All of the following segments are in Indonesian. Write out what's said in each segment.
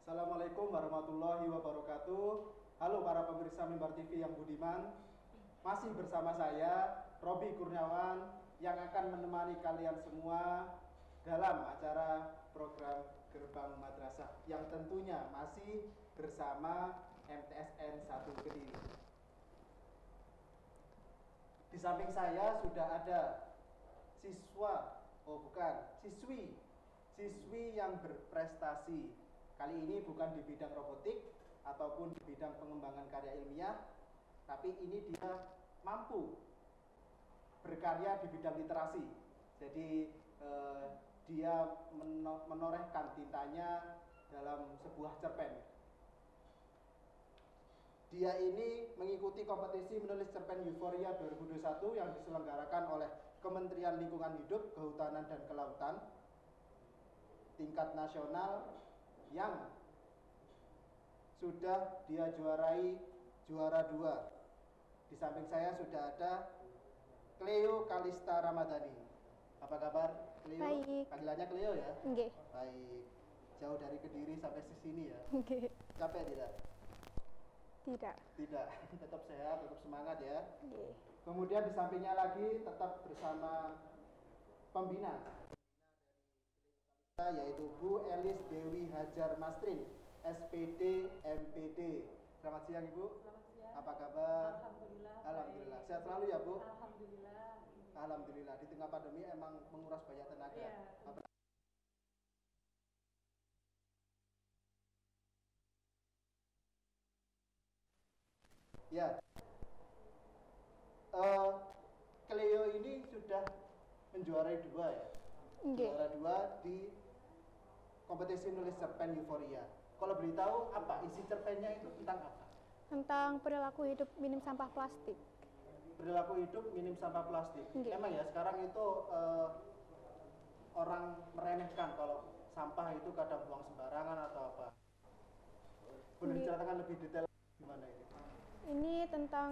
Assalamualaikum warahmatullahi wabarakatuh. Halo para pemirsa Mimbar TV yang budiman. Masih bersama saya, Robi Kurniawan, yang akan menemani kalian semua dalam acara program Gerbang Madrasah yang tentunya masih bersama MTSN 1 Kediri. Di samping saya sudah ada siswi yang berprestasi. Kali ini bukan di bidang robotik ataupun di bidang pengembangan karya ilmiah, tapi ini dia mampu berkarya di bidang literasi. Jadi dia menorehkan tintanya dalam sebuah cerpen. Dia ini mengikuti kompetisi menulis cerpen Euforia 2021 yang diselenggarakan oleh Kementerian Lingkungan Hidup, Kehutanan dan Kelautan tingkat nasional, yang sudah dia juarai juara 2. Di samping saya sudah ada Cleo Kalista Ramadhani. Apa kabar, Cleo? Baik. Panggilannya Cleo ya? Oke. Baik. Jauh dari Kediri sampai sini ya? Oke. Capek tidak? Tidak. Tidak. Tetap sehat, tetap semangat ya. Oke. Kemudian di sampingnya lagi tetap bersama pembina yaitu Bu Elis Dewi Hajar Mastrin, SPD MPD. Selamat siang Ibu. Selamat siang. Apa kabar? Alhamdulillah. Alhamdulillah. Sehat selalu ya Bu? Alhamdulillah. Alhamdulillah. Di tengah pandemi emang menguras banyak tenaga. Iya. Ya. Cleo ini sudah menjuarai 2 ya? Oke. Juara 2 di kompetisi nulis cerpen Euforia. Kalau boleh tahu apa isi cerpennya itu tentang apa? Tentang perilaku hidup minim sampah plastik. Perilaku hidup minim sampah plastik. Oke. Emang ya sekarang itu orang meremehkan kalau sampah itu kadang buang sembarangan atau apa. Boleh diceritakan lebih detail gimana ini? Ini tentang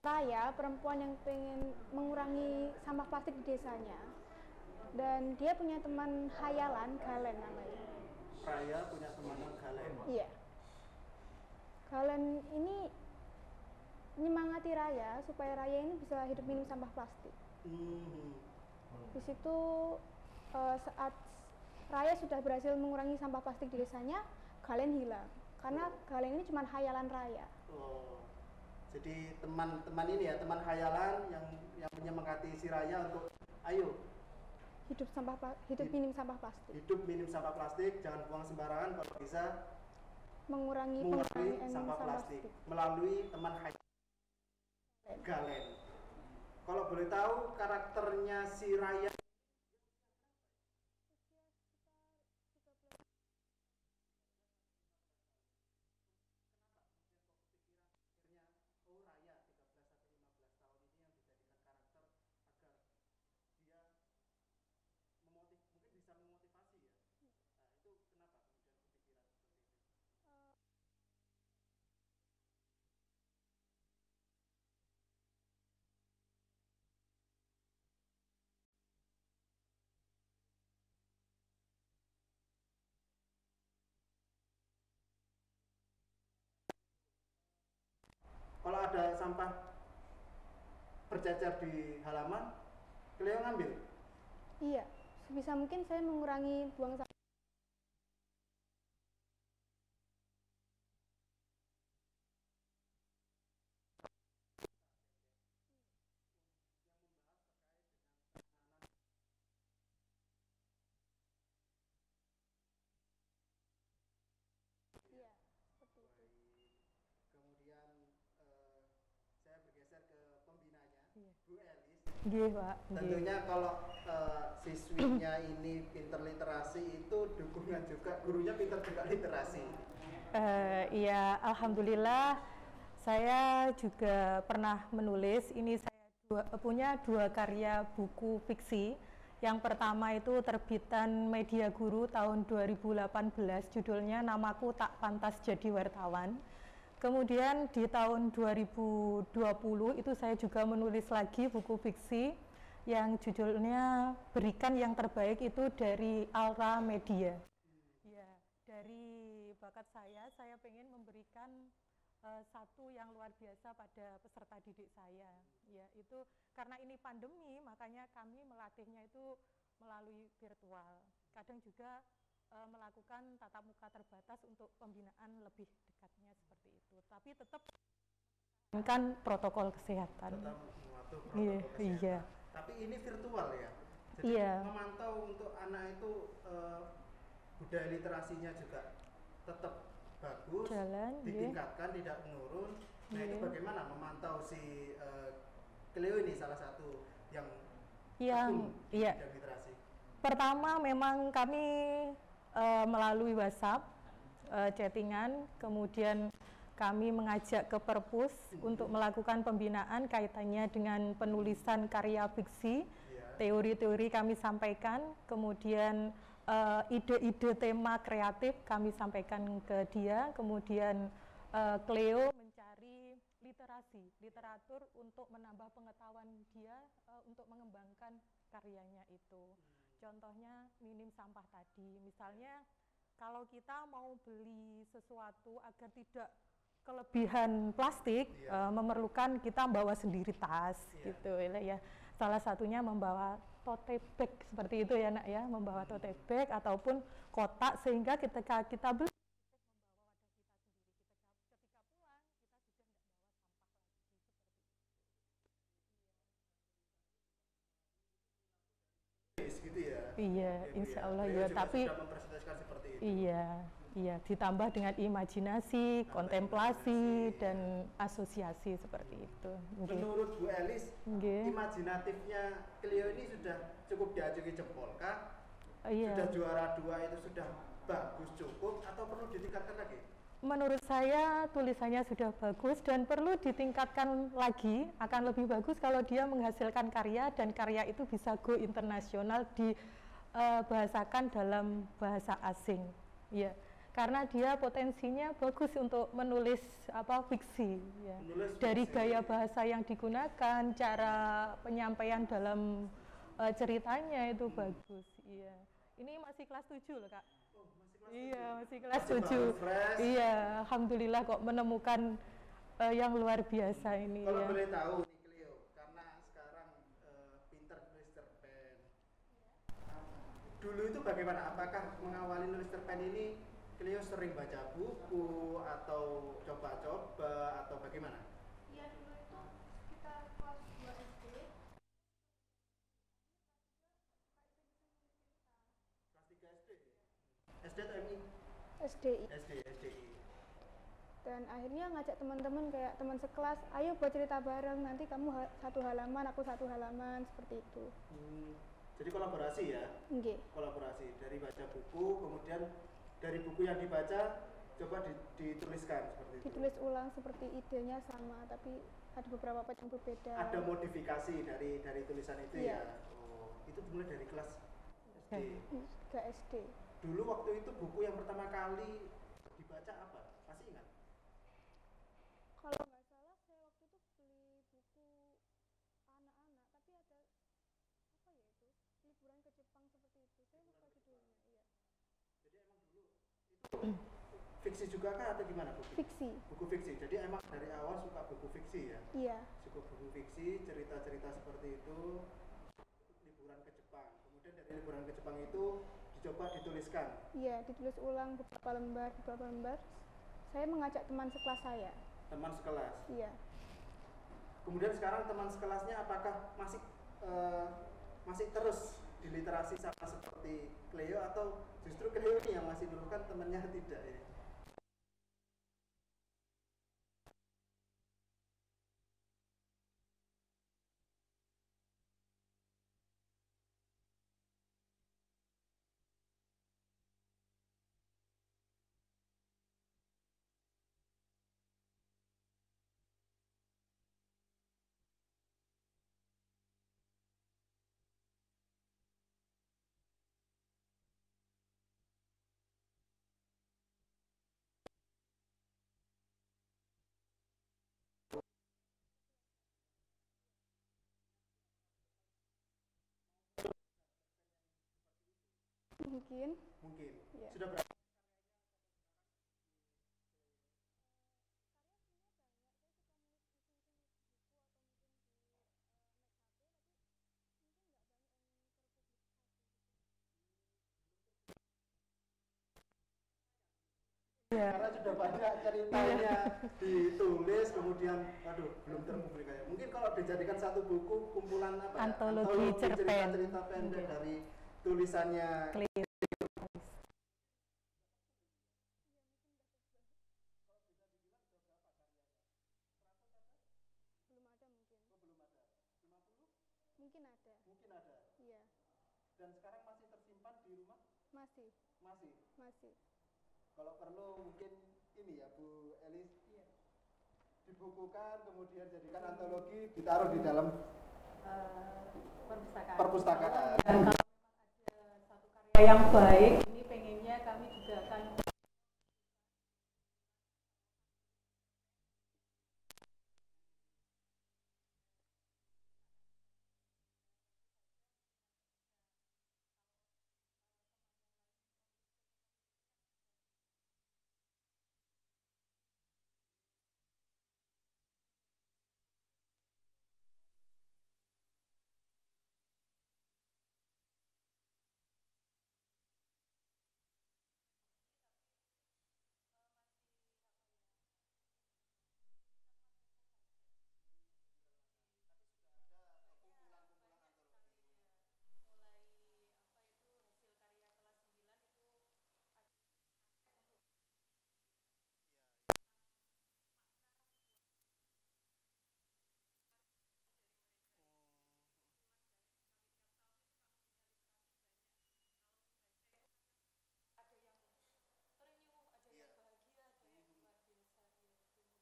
Raya, perempuan yang pengen mengurangi sampah plastik di desanya. Dan dia punya teman hayalan, Galen namanya. Raya punya teman Galen. Iya. Galen ini menyemangati Raya supaya Raya ini bisa hidup minim sampah plastik. Di situ saat Raya sudah berhasil mengurangi sampah plastik di desanya, Galen hilang. Karena Galen ini cuma hayalan Raya. Oh. Jadi teman-teman ini ya, teman hayalan yang menyemangati si Raya untuk ayo hidup minim sampah plastik. Hidup minim sampah plastik, jangan buang sembarangan, kalau bisa Mengurangi sampah plastik melalui teman hayalan Galen. Kalau boleh tahu karakternya si Raya oh Raya 13 sampai 15 tahun ini yang dijadikan karakter agar dia mungkin bisa memotivasi ya. Nah, itu kenapa kemudian kepikiran seperti itu? Kalau ada sampah bercecer di halaman, Cleo ngambil? Iya, sebisa mungkin saya mengurangi buang sampah. Yang membahas terkait dengan penanganan. Iya, seperti itu. Kemudian saya bergeser ke pembinanya, Iya. Bu Elis. Nggih, Pak. Tentunya kalau siswinya ini pinter literasi, itu dukungan juga gurunya pinter juga literasi. Iya, alhamdulillah saya juga pernah menulis. Ini saya punya 2 karya buku fiksi. Yang pertama itu terbitan Media Guru tahun 2018, judulnya Namaku Tak Pantas Jadi Wartawan. Kemudian di tahun 2020 itu saya juga menulis lagi buku fiksi yang judulnya Berikan Yang Terbaik, itu dari Alra Media. Ya, dari bakat saya pengen memberikan satu yang luar biasa pada peserta didik saya. Ya, itu karena ini pandemi, makanya kami melatihnya itu melalui virtual. Kadang juga melakukan tatap muka terbatas untuk pembinaan lebih dekatnya seperti itu. Tapi tetap kan protokol kesehatan. Tetap mematuhi protokol kesehatan. Iya. Tapi ini virtual ya. Jadi iya. Memantau untuk anak itu budaya literasinya juga tetap bagus, jalan, ditingkatkan, tidak menurun. Nah itu bagaimana memantau si Cleo ini salah satu yang bidang literasi? Pertama memang kami melalui WhatsApp, chattingan, kemudian kami mengajak ke Perpus untuk melakukan pembinaan kaitannya dengan penulisan karya fiksi, teori-teori kami sampaikan, kemudian ide-ide tema kreatif kami sampaikan ke dia, kemudian Cleo mencari literatur untuk menambah pengetahuan dia untuk mengembangkan karyanya itu. Contohnya minim sampah tadi, misalnya kalau kita mau beli sesuatu agar tidak kelebihan plastik, memerlukan kita bawa sendiri tas, gitu ya. Salah satunya membawa tote bag seperti itu ya nak ya, membawa tote bag ataupun kotak sehingga ketika kita beli gitu ya. Iya, insya Allah ya. Tapi iya, ditambah dengan imajinasi, kontemplasi dan asosiasi seperti itu. Menurut Bu Elis, imajinatifnya Cleo ini sudah cukup diacungi jempol kah? Sudah juara 2 itu sudah bagus cukup atau perlu ditingkatkan lagi? Menurut saya tulisannya sudah bagus dan perlu ditingkatkan lagi, akan lebih bagus kalau dia menghasilkan karya dan karya itu bisa go internasional, dibahasakan dalam bahasa asing. Ya, karena dia potensinya bagus untuk menulis fiksi ya. Dari gaya bahasa yang digunakan, cara penyampaian dalam ceritanya itu bagus. Iya. Ini masih kelas 7 loh, Kak. Iya, masih kelas 7. Iya, alhamdulillah kok menemukan yang luar biasa ini. Kalau boleh tahu nih Cleo, karena sekarang pintar nulis cerpen. Dulu itu bagaimana? Apakah mengawali nulis cerpen ini Cleo sering baca buku atau coba-coba atau bagaimana? Iya, dulu itu sekitar kelas 2 SD. Kelas 3 SD? SD atau MI? SDI. Dan akhirnya ngajak teman-teman kayak teman sekelas, ayo buat cerita bareng, nanti kamu satu halaman, aku satu halaman, seperti itu. Jadi kolaborasi ya? Nggih. Kolaborasi, dari baca buku, kemudian dari buku yang dibaca, coba dituliskan seperti itu? Ditulis ulang seperti idenya sama, tapi ada beberapa part yang berbeda. Ada modifikasi dari tulisan itu ya? Oh, itu mulai dari kelas SD? Ke SD. Dulu waktu itu buku yang pertama kali dibaca apa? Masih ingat? Kalau nggak salah saya waktu itu beli buku anak-anak, tapi ada apa ya itu? Liburan ke Jepang seperti itu. Saya lupa judulnya, iya. Jadi emang dulu itu fiksi juga kah atau gimana Bu? Fiksi. Buku fiksi. Jadi emang dari awal suka buku fiksi ya? Iya. Suka buku fiksi, cerita-cerita seperti itu, liburan ke Jepang. Kemudian dari liburan ke Jepang itu dicoba dituliskan. Iya, ditulis ulang beberapa lembar. Saya mengajak teman sekelas saya. Teman sekelas. Iya. Kemudian sekarang teman sekelasnya apakah masih terus di literasi sama seperti Cleo atau justru Cleo ini yang masih dulu kan temannya tidak ya? Mungkin. Mungkin. Ya. Sudah berapa? Karena sudah banyak ceritanya ditulis, kemudian aduh belum terpublikasi. Mungkin kalau dijadikan satu buku kumpulan apa ya? Antologi cerpen. Cerita pendek dari tulisannya. Mungkin ada. Mungkin ada. Iya. Dan sekarang masih tersimpan di rumah? Masih. Masih. Masih. Kalau perlu mungkin ini ya Bu Elis, dibukukan kemudian jadikan antologi, ditaruh di dalam perpustakaan. Dan kalau memang ada satu karya yang baik, ini pengennya kami juga akan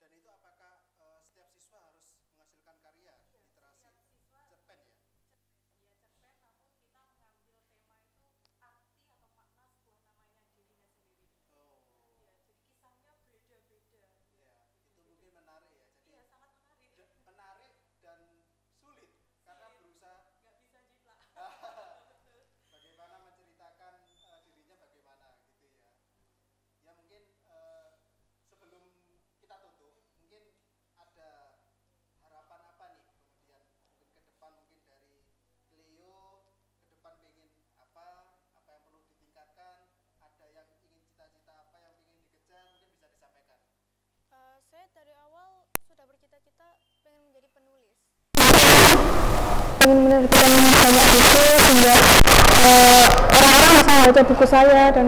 Dan itu apakah setiap siswa harus menghasilkan karya literasi cerpen ya? Itu mungkin menarik ya. Jadi menarik dan sulit karena berusaha bagaimana menceritakan dirinya bagaimana gitu ya. Ya mungkin sebelum kita tutup, mungkin ada harapan apa nih kemudian mungkin ke depan, mungkin dari Cleo ke depan pengen apa yang perlu ditingkatkan, ada yang ingin cita-cita apa yang ingin dikejar, mungkin bisa disampaikan. Saya dari awal sudah bercita-cita pengen menjadi penulis. Pengen menerbitkan banyak buku sehingga orang-orang bisa membaca buku saya dan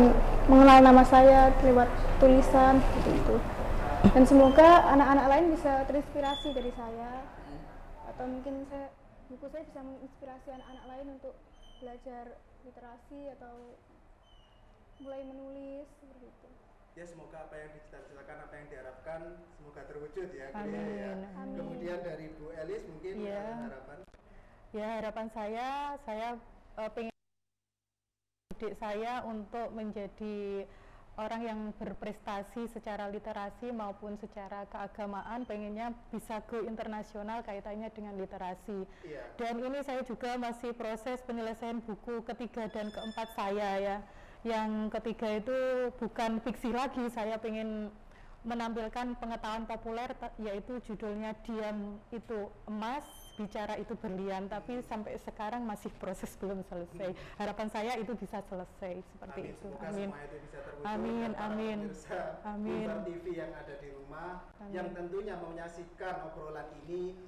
mengenal nama saya lewat tulisan gitu. Dan semoga anak-anak lain bisa terinspirasi dari saya, atau mungkin buku saya bisa menginspirasi anak-anak lain untuk belajar literasi atau mulai menulis seperti itu. Ya semoga apa yang dicita-citakan, apa yang diharapkan semoga terwujud ya. Amin. Ya. Amin. Kemudian dari Bu Elis mungkin ada harapan. Ya, harapan saya pengen adik saya untuk menjadi orang yang berprestasi secara literasi maupun secara keagamaan, pengennya bisa go internasional kaitannya dengan literasi. Iya. Dan ini saya juga masih proses penyelesaian buku ketiga dan keempat saya ya. Yang ketiga itu bukan fiksi lagi, saya pengen menampilkan pengetahuan populer, yaitu judulnya Diam Itu Emas, Bicara Itu Berlian, tapi sampai sekarang masih proses belum selesai. Harapan saya itu bisa selesai seperti Amin. itu. Semoga Amin. semua itu bisa terwujud. Amin, amin. Amin. Amin. TV yang ada di rumah, Amin. yang tentunya menyaksikan obrolan ini